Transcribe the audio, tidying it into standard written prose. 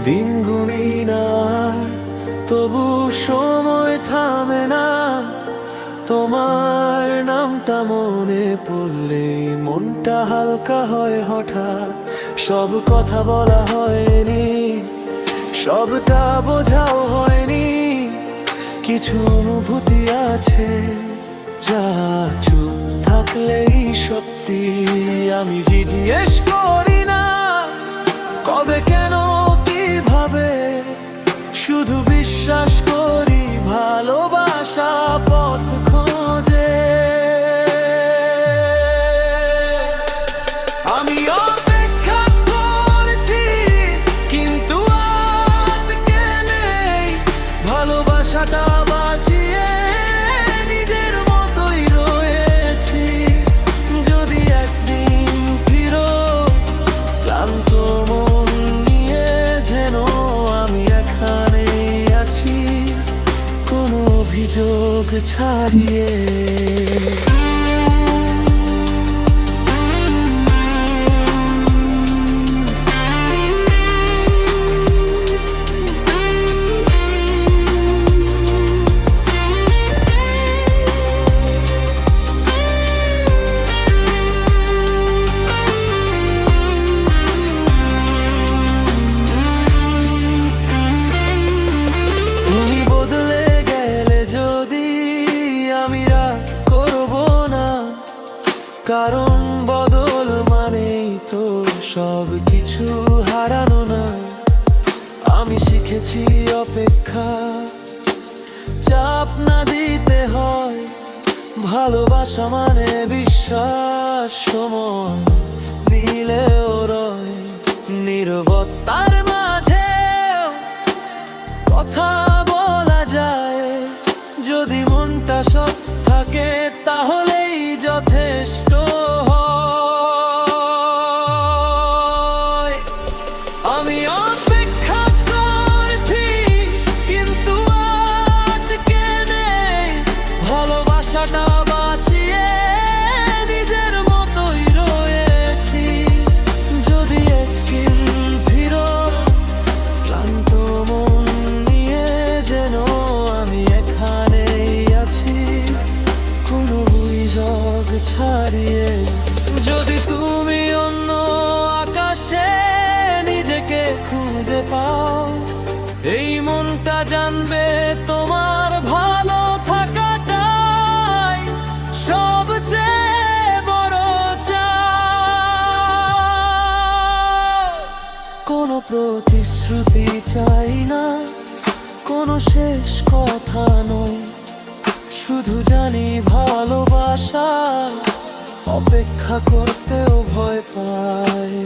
দিন গুনি না, তবু সময় থামে না। তোমার নামটা মনে পড়লে মনটা হালকা হয় হঠাৎ। সব কথা বলা হয়নি, সবটা বোঝাও হয়নি। কিছু অনুভূতি আছে যা চুপ থাকলেই সত্যি। আমি জিজ্ঞেস করি না কবে, কেন, কিভাবে, শুধু বিশ্বাস করি ভালোবাসা পথ খোঁজে। আমি অপেক্ষা করছি কিন্তু আটকে নেই, ভালোবাসাটা বাঁচিয়ে নিজের মতোই রয়েছি। যদি একদিন ফিরো ক্লান্ত মন নিয়ে, যেন আমি এখানেই আছি কোনো অভিযোগ ছাড়িয়ে। তুমি বদলে গেলে যদি আমি রাগ করব না, কারণ বদল মানেই তো সব কিছু হারানো না। আমি শিখেছি অপেক্ষা, চাপ না দিতে হয়। ভালোবাসা মানে বিশ্বাস, সময় নিলেও রয়। নীরবতার মাঝে কথা বলা যায়, যদি মনটা সৎ থাকে তাহলেই যথেষ্ট হয়। আমি অপেক্ষা করছি কিন্তু আটকে নেই, ভালোবাসাটা বাঁচিয়ে নিজের মতোই রয়েছি। যদি একদিন ফিরো ক্লান্ত মন নিয়ে, যেন আমি এখানেই আছি কোনো অভিযোগ ছাড়িয়ে। যদি তুমি অন্য আকাশে নিজেকে খুঁজে পাও, এই মনটা জানবে তোমার ভালো থাকাটাই সবচেয়ে বড় চাই। কোনো প্রতিশ্রুতি চাই না, কোনো শেষ কথা নয়। শুধু জানি ভালোবাসা অপেক্ষা করতেও ভয় পায়।